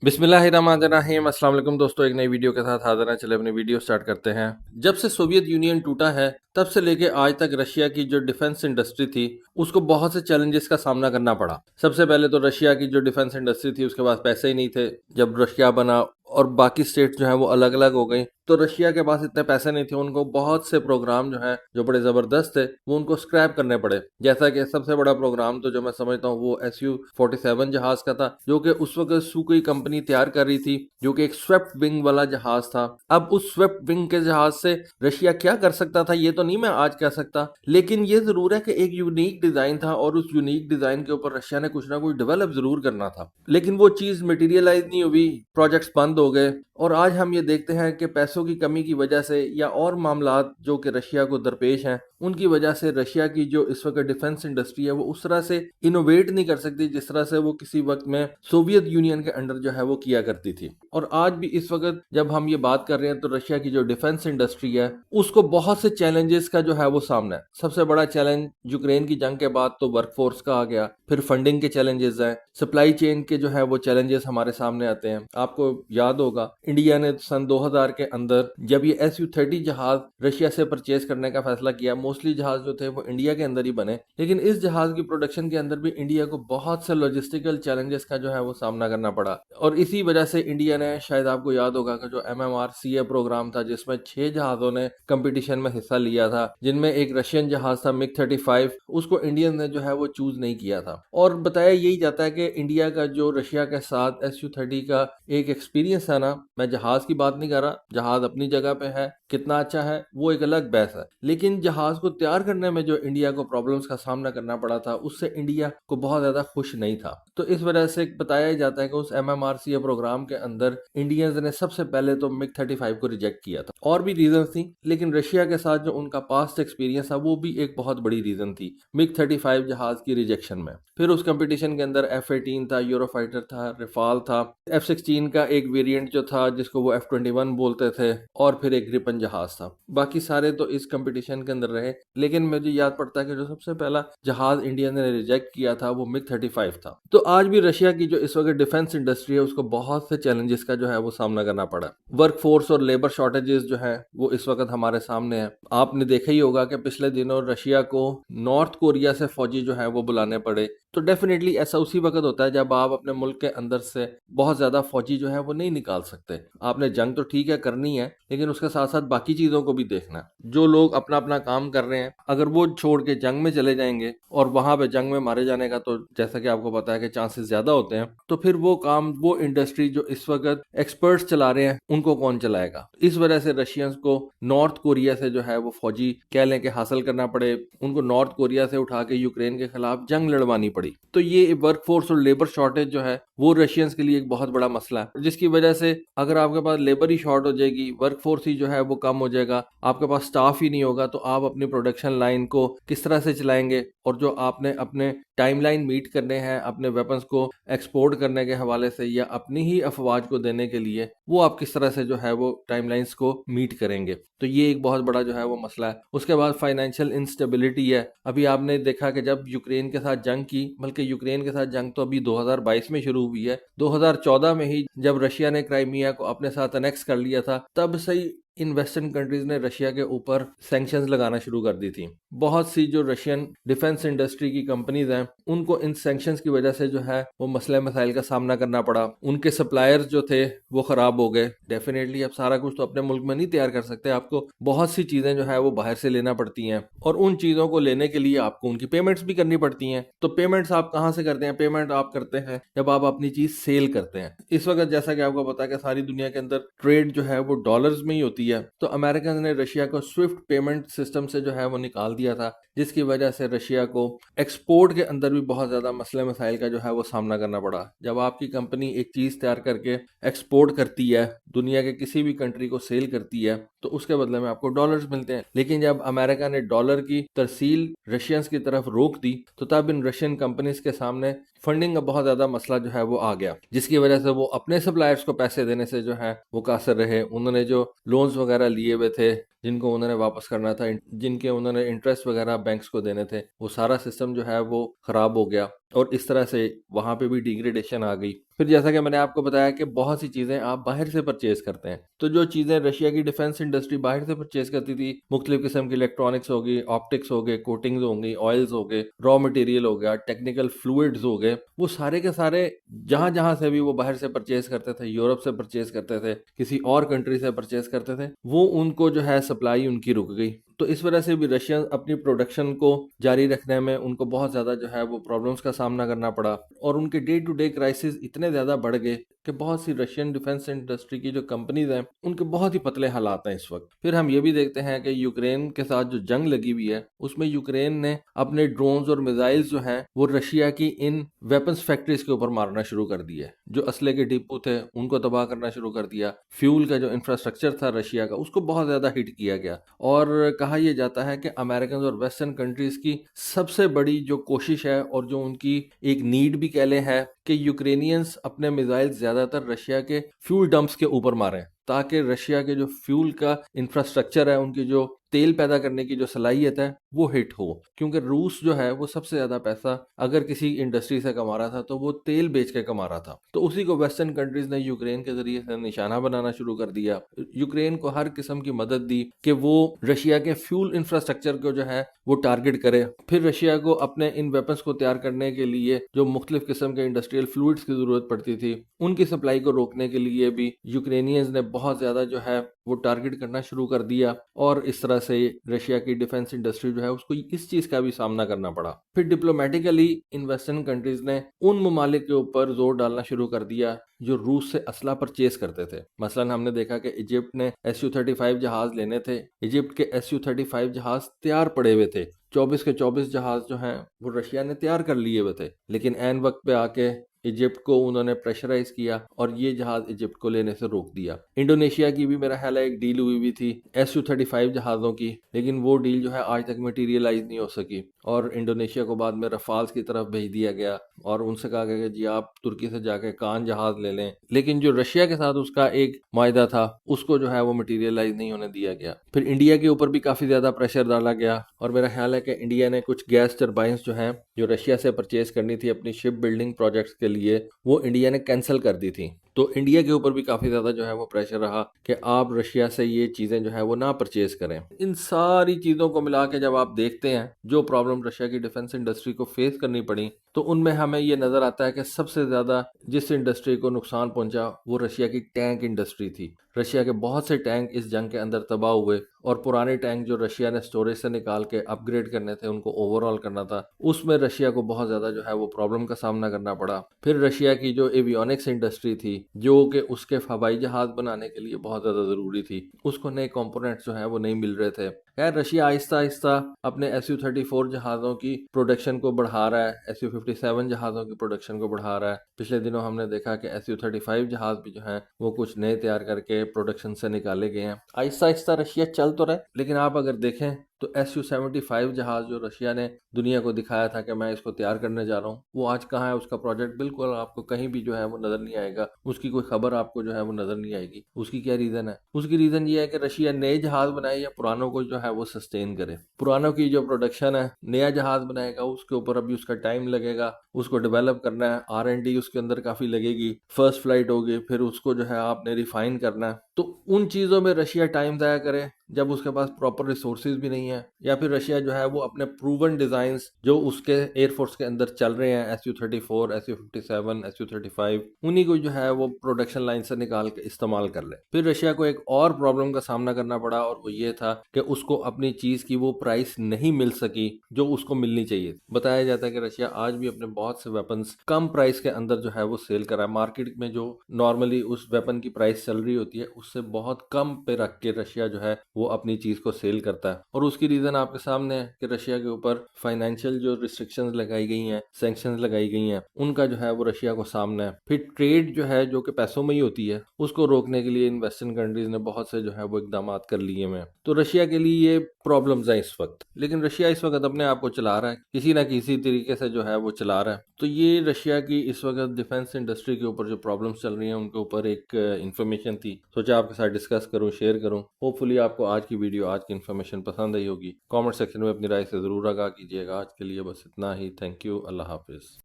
बिस्मिल्लाहिर्रहमानिर्रहीम। अस्सलाम वालेकुम दोस्तों, एक नई वीडियो के साथ हाजिर हैं। चले अपनी वीडियो स्टार्ट करते हैं। जब से सोवियत यूनियन टूटा है तब से लेके आज तक रशिया की जो डिफेंस इंडस्ट्री थी उसको बहुत से चैलेंजेस का सामना करना पड़ा। सबसे पहले तो रशिया की जो डिफेंस इंडस्ट्री थी उसके पास पैसे ही नहीं थे। जब रशिया बना और बाकी स्टेट जो है वो अलग अलग हो गई तो रशिया के पास इतने पैसे नहीं थे। उनको बहुत से प्रोग्राम जो हैं जो बड़े ज़बरदस्त थे वो उनको स्क्रैप करने पड़े। जैसा कि सबसे बड़ा प्रोग्राम तो जो मैं समझता हूँ वो SU-47 जहाज़ का था, जो कि उस वक्त सुकोई कंपनी तैयार कर रही थी, जो कि एक स्वेप्ट विंग वाला जहाज़ था। अब उस स्वेप्ट विंग के जहाज़ से रशिया क्या कर सकता था ये तो नहीं मैं आज कह सकता, लेकिन ये ज़रूर है कि एक यूनिक डिज़ाइन था और उस यूनिक डिज़ाइन के ऊपर रशिया ने कुछ ना कुछ डेवलप ज़रूर करना था। लेकिन वो चीज़ मटेरियलाइज नहीं हुई, प्रोजेक्ट्स बंद हो गए और आज हम ये देखते हैं कि पैसों की कमी की वजह से या और मामलात जो कि रशिया को दरपेश हैं उनकी वजह से रशिया की जो इस वक्त डिफेंस इंडस्ट्री है वो उस तरह से इनोवेट नहीं कर सकती जिस तरह से वो किसी वक्त में सोवियत यूनियन के अंडर जो है वो किया करती थी। और आज भी इस वक्त जब हम ये बात कर रहे हैं तो रशिया की जो डिफेंस इंडस्ट्री है उसको बहुत से चैलेंजेस का जो है वो सामना है। सबसे बड़ा चैलेंज यूक्रेन की जंग के बाद तो वर्कफोर्स का आ गया, फिर फंडिंग के चैलेंजेस हैं, सप्लाई चेन के जो है वो चैलेंजेस हमारे सामने आते हैं। आपको याद होगा इंडिया ने सन 2000 के अंदर जब ये SU-30 जहाज रशिया से परचेज करने का फैसला किया, मोस्टली जहाज जो थे वो इंडिया के अंदर ही बने, लेकिन इस जहाज की प्रोडक्शन के अंदर भी इंडिया को बहुत से लॉजिस्टिकल चैलेंजेस का जो है वो सामना करना पड़ा। और इसी वजह से इंडिया ने, शायद आपको याद होगा कि जो MMRCA प्रोग्राम था जिसमें 6 जहाजों ने कंपटीशन में हिस्सा लिया था, जिनमें एक रशियन जहाज था MiG-35, उसको इंडियन ने जो है वो चूज नहीं किया था। और बताया यही जाता है कि इंडिया का जो रशिया के साथ SU-30 का एक एक्सपीरियंस है ना, मैं जहाज की बात नहीं कर रहा, जहाज अपनी जगह पे है, कितना अच्छा है वो एक अलग बहस है, लेकिन जहाज को तैयार करने में जो इंडिया को प्रॉब्लम्स का सामना करना पड़ा था उससे इंडिया को बहुत ज्यादा खुश नहीं था। तो इस वजह से बताया जाता है कि उस MMRCA प्रोग्राम के अंदर इंडियंस ने सबसे पहले तो MiG-35 को रिजेक्ट किया था। और भी रीजन थी, लेकिन रशिया के साथ जो उनका पास्ट एक्सपीरियंस था वो भी एक बहुत बड़ी रीजन थी MiG-35 जहाज की रिजेक्शन में। फिर उस कंपटीशन के अंदर F-18 था, यूरोफाइटर था, रेफाल था, F-16 का एक वेरिएंट जो था जिसको वो F-21 बोलते थे, और फिर एक ग्रिपन जहाज था। बाकी सारे तो इस कंपटीशन के अंदर रहे, लेकिन मुझे याद पड़ता है कि जो सबसे पहला जहाज इंडिया ने रिजेक्ट किया था वो MiG-35 था। तो आज भी रशिया की जो इस वक्त डिफेंस इंडस्ट्री है उसको बहुत से चैलेंजेस का जो है वो सामना करना पड़ा। वर्कफोर्स और लेबर शॉर्टेजेस जो है वो इस वक्त हमारे सामने है। आपने देखा ही होगा कि पिछले दिनों रशिया को नॉर्थ कोरिया से फौजी जो है वो बुलाने पड़े। तो डेफिनेटली ऐसा उसी वक्त होता है जब आप अपने मुल्क के अंदर से बहुत ज्यादा फौजी जो है वो नहीं निकाल सकते। आपने जंग तो ठीक है करनी है, लेकिन उसके साथ साथ बाकी चीजों को भी देखना है। जो लोग अपना अपना काम कर रहे हैं अगर वो छोड़ के जंग में चले जाएंगे और वहां पे जंग में मारे जाने का तो जैसा कि आपको पता है कि चांसेस ज्यादा होते हैं, तो फिर वो काम, वो इंडस्ट्री जो इस वक्त एक्सपर्ट्स चला रहे हैं उनको कौन चलाएगा। इस वजह से रशियंस को नॉर्थ कोरिया से जो है वो फौजी कह लें कि हासिल करना पड़े, उनको नॉर्थ कोरिया से उठा के यूक्रेन के खिलाफ जंग लड़वानी पड़ी। तो ये वर्कफोर्स और लेबर शॉर्टेज जो है वो रशियंस के लिए एक बहुत बड़ा मसला है, जिसकी वजह से अगर आपके पास लेबर ही शॉर्ट हो जाएगी, वर्कफोर्स ही जो है वो कम हो जाएगा, आपके पास स्टाफ ही नहीं होगा, तो आप अपनी प्रोडक्शन लाइन को किस तरह से चलाएंगे। और जो आपने अपने टाइमलाइन मीट करने हैं अपने वेपन्स को एक्सपोर्ट करने के हवाले से या अपनी ही अफवाज को देने के लिए, वो आप किस तरह से जो है वो टाइमलाइंस को मीट करेंगे। तो ये एक बहुत बड़ा जो है वो मसला है। उसके बाद फाइनेंशियल इंस्टेबिलिटी है। अभी आपने देखा कि जब यूक्रेन के साथ जंग की, बल्कि यूक्रेन के साथ जंग तो अभी 2022 में शुरू हुई है, 2014 में ही जब रशिया ने क्राइमिया को अपने साथ अनेक्स कर लिया था तब से ही इन वेस्टर्न कंट्रीज ने रशिया के ऊपर सैंक्शंस लगाना शुरू कर दी थी। बहुत सी जो रशियन डिफेंस इंडस्ट्री की कंपनीज हैं उनको इन सैंक्शंस की वजह से जो है वो मसले मसाइल का सामना करना पड़ा। उनके सप्लायर्स जो थे वो खराब हो गए। डेफिनेटली अब सारा कुछ तो अपने मुल्क में नहीं तैयार कर सकते, आपको बहुत सी चीजें जो है वो बाहर से लेना पड़ती हैं और उन चीजों को लेने के लिए आपको उनकी पेमेंट्स भी करनी पड़ती हैं। तो पेमेंट्स आप कहाँ से करते हैं? पेमेंट आप करते हैं जब आप अपनी चीज सेल करते हैं। इस वक्त जैसा कि आपको पता है कि सारी दुनिया के अंदर ट्रेड जो है वो डॉलर्स में ही होती है, तो अमेरिकन ने रशिया को स्विफ्ट पेमेंट सिस्टम से जो है वो निकाल दिया था, जिसकी वजह से रशिया को एक्सपोर्ट के अंदर भी बहुत ज्यादा मसले मसाइल का जो है वो सामना करना पड़ा। जब आपकी कंपनी एक चीज तैयार करके एक्सपोर्ट करती है, दुनिया के किसी भी कंट्री को सेल करती है, तो उसके बदले में आपको डॉलर्स मिलते हैं। लेकिन जब अमेरिका ने डॉलर की तरसील रशियंस की तरफ रोक दी तो तब इन रशियन कंपनीज के सामने फंडिंग का बहुत ज्यादा मसला जो है वो आ गया, जिसकी वजह से वो अपने सप्लायर्स को पैसे देने से जो है वो कासर रहे। उन्होंने जो लोन्स वगैरह लिए हुए थे जिनको उन्होंने वापस करना था, जिनके उन्होंने इंटरेस्ट वगैरह बैंक्स को देने थे, वो सारा सिस्टम जो है वो खराब हो गया और इस तरह से वहां पे भी डिग्रेडेशन आ गई। फिर जैसा कि मैंने आपको बताया कि बहुत सी चीज़ें आप बाहर से परचेज करते हैं, तो जो चीज़ें रशिया की डिफेंस इंडस्ट्री बाहर से परचेज करती थी, मुख्तलिफ किस्म की इलेक्ट्रॉनिक्स हो गई, ऑप्टिक्स हो गए, कोटिंग्स हो गई, ऑयल्स हो गए, रॉ मटेरियल हो गया, टेक्निकल फ्लूइड्स हो गए, वो सारे के सारे जहां जहां से भी वो बाहर से परचेज करते थे, यूरोप से परचेज करते थे, किसी और कंट्री से परचेज करते थे, वो उनको जो है सप्लाई उनकी रुक गई। तो इस वजह से भी रशियन अपनी प्रोडक्शन को जारी रखने में उनको बहुत ज़्यादा जो है वो प्रॉब्लम्स का सामना करना पड़ा, और उनके डे टू डे क्राइसिस इतने ज़्यादा बढ़ गए कि बहुत सी रशियन डिफेंस इंडस्ट्री की जो कंपनीज हैं उनके बहुत ही पतले हालात हैं इस वक्त। फिर हम ये भी देखते हैं कि यूक्रेन के साथ जो जंग लगी हुई है उसमें यूक्रेन ने अपने ड्रोन्स और मिसाइल्स जो हैं वो रशिया की इन वेपन्स फैक्ट्रीज के ऊपर मारना शुरू कर दिए। जो असले के डिपो थे उनको तबाह करना शुरू कर दिया। फ्यूल का जो इंफ्रास्ट्रक्चर था रशिया का उसको बहुत ज़्यादा हिट किया गया, और कहा यह जाता है कि अमेरिकन और वेस्टर्न कंट्रीज की सबसे बड़ी जो कोशिश है और जो उनकी एक नीड भी कह लें है कि यूक्रेनियंस अपने मिसाइल ज्यादातर रशिया के फ्यूल डंप्स के ऊपर मारें, ताकि रशिया के जो फ्यूल का इंफ्रास्ट्रक्चर है, उनकी जो तेल पैदा करने की जो सलाहियत है वो हिट हो। क्योंकि रूस जो है वो सबसे ज्यादा पैसा अगर किसी इंडस्ट्री से कमा रहा था तो वो तेल बेच के कमा रहा था। तो उसी को वेस्टर्न कंट्रीज ने यूक्रेन के जरिए से निशाना बनाना शुरू कर दिया, यूक्रेन को हर किस्म की मदद दी कि वो रशिया के फ्यूल इंफ्रास्ट्रक्चर को जो है वो टारगेट करे। फिर रशिया को अपने इन वेपन्स को तैयार करने के लिए जो मुख्तलिफ किस्म के इंडस्ट्रियल फ्लूइड्स की जरूरत पड़ती थी, उनकी सप्लाई को रोकने के लिए भी यूक्रेनियंस ने बहुत ज्यादा जो है वो टारगेट करना शुरू कर दिया, और इस तरह से रशिया की डिफेंस इंडस्ट्री जो है उसको इस चीज का भी सामना करना पड़ा। फिर डिप्लोमेटिकली इन वेस्टर्न कंट्रीज ने उन ममालिक के ऊपर जोर डालना शुरू कर दिया जो रूस से असला परचेज करते थे। मसलन हमने देखा कि इजिप्ट ने SU-35 जहाज लेने थे। इजिप्ट के SU-35 जहाज तैयार पड़े हुए थे, 24 के 24 जहाज जो हैं वो रशिया ने तैयार कर लिए हुए थे, लेकिन एन वक्त पे आके इजिप्ट को उन्होंने प्रेशराइज किया और ये जहाज इजिप्ट को लेने से रोक दिया। इंडोनेशिया की भी मेरा ख्याल है एक डील हुई थी SU-35 जहाज़ों की, लेकिन वो डील जो है आज तक मटीरियलाइज नहीं हो सकी, और इंडोनेशिया को बाद में रफाल्स की तरफ भेज दिया गया और उनसे कहा गया कि जी आप तुर्की से जाके कान जहाज ले लें, लेकिन जो रशिया के साथ उसका एक मायदा था उसको जो है वो मटीरियलाइज नहीं होने दिया गया। फिर इंडिया के ऊपर भी काफ़ी ज़्यादा प्रेशर डाला गया, और मेरा ख्याल है कि इंडिया ने कुछ गैस टरबाइंस जो हैं जो रशिया से परचेज करनी थी अपनी शिप बिल्डिंग प्रोजेक्ट्स के लिए, वो इंडिया ने कैंसिल कर दी थी। तो इंडिया के ऊपर भी काफ़ी ज़्यादा जो है वो प्रेशर रहा कि आप रशिया से ये चीज़ें जो है वो ना परचेज करें। इन सारी चीज़ों को मिला के जब आप देखते हैं जो प्रॉब्लम रशिया की डिफेंस इंडस्ट्री को फेस करनी पड़ी, तो उनमें हमें ये नज़र आता है कि सबसे ज़्यादा जिस इंडस्ट्री को नुकसान पहुंचा वो रशिया की टैंक इंडस्ट्री थी। रशिया के बहुत से टैंक इस जंग के अंदर तबाह हुए, और पुराने टैंक जो रशिया ने स्टोरेज से निकाल के अपग्रेड करने थे, उनको ओवरऑल करना था, उसमें रशिया को बहुत ज़्यादा जो है वो प्रॉब्लम का सामना करना पड़ा। फिर रशिया की जो एवियोनिक्स इंडस्ट्री थी जो कि उसके हवाई जहाज बनाने के लिए बहुत ज़्यादा ज़रूरी थी, उसको नए कंपोनेंट्स जो है वो नहीं मिल रहे थे। खैर रशिया आहिस्ता आहिस्ता अपने SU-34 जहाज़ों की प्रोडक्शन को बढ़ा रहा है, SU-57 जहाज़ों की प्रोडक्शन को बढ़ा रहा है। पिछले दिनों हमने देखा कि SU-35 जहाज़ भी जो हैं वो कुछ नए तैयार करके प्रोडक्शन से निकाले गए हैं। आहिस्ता आहिस्ता रशिया चल तो रहा है, लेकिन आप अगर देखें तो SU-75 जहाज जो रशिया ने दुनिया को दिखाया था कि मैं इसको तैयार करने जा रहा हूँ, वो आज कहाँ है? उसका प्रोजेक्ट बिल्कुल आपको कहीं भी जो है वो नजर नहीं आएगा, उसकी कोई खबर आपको जो है वो नजर नहीं आएगी। उसकी क्या रीजन है? उसकी रीजन ये है कि रशिया नए जहाज बनाए या पुरानों को जो है वो सस्टेन करे। पुरानों की जो प्रोडक्शन है, नया जहाज बनाएगा उसके ऊपर अभी उसका टाइम लगेगा, उसको डेवलप करना है, R&D उसके अंदर काफी लगेगी, फर्स्ट फ्लाइट होगी, फिर उसको जो है आपने रिफाइन करना है। तो उन चीजों में रशिया टाइम ज़ाया करे जब उसके पास प्रॉपर रिसोर्सेज भी नहीं है, या फिर रशिया जो है वो अपने प्रूवन डिजाइन्स जो उसके एयरफोर्स के अंदर चल रहे हैं SU-34, SU-57, SU-35, उन्हीं को जो है वो प्रोडक्शन लाइन से निकाल के इस्तेमाल कर ले। फिर रशिया को एक और प्रॉब्लम का सामना करना पड़ा, और वो ये था कि उसको अपनी चीज की वो प्राइस नहीं मिल सकी जो उसको मिलनी चाहिए। बताया जाता है कि रशिया आज भी अपने बहुत से वेपन्स कम प्राइस के अंदर जो है वो सेल कर रहा है। मार्केट में जो नॉर्मली उस वेपन की प्राइस चल रही होती है उससे बहुत कम पे रख के रशिया जो है वो अपनी चीज को सेल करता है, और उसकी रीजन आपके सामने है कि रशिया के ऊपर फाइनेंशियल जो रिस्ट्रिक्शंस लगाई गई हैं, सैंक्शंस लगाई गई हैं, उनका जो है वो रशिया को सामने है। फिर ट्रेड जो है जो कि पैसों में ही होती है, उसको रोकने के लिए इन वेस्टर्न कंट्रीज ने बहुत से जो है वो इकदाम कर लिए हैं। तो रशिया के लिए ये प्रॉब्लम्स है इस वक्त, लेकिन रशिया इस वक्त अपने आप को चला रहा है, किसी ना किसी तरीके से जो है वो चला रहा है। तो ये रशिया की इस वक्त डिफेंस इंडस्ट्री के ऊपर जो प्रॉब्लम्स चल रही हैं उनके ऊपर एक इन्फॉर्मेशन थी, सोचा आपके साथ डिस्कस करूं, शेयर करूं। होपफुली आपको आज की वीडियो, आज की इन्फॉर्मेशन पसंद आई होगी। कमेंट सेक्शन में अपनी राय से ज़रूर आगाह कीजिएगा। आज के लिए बस इतना ही। Thank you. अल्लाह हाफिज़।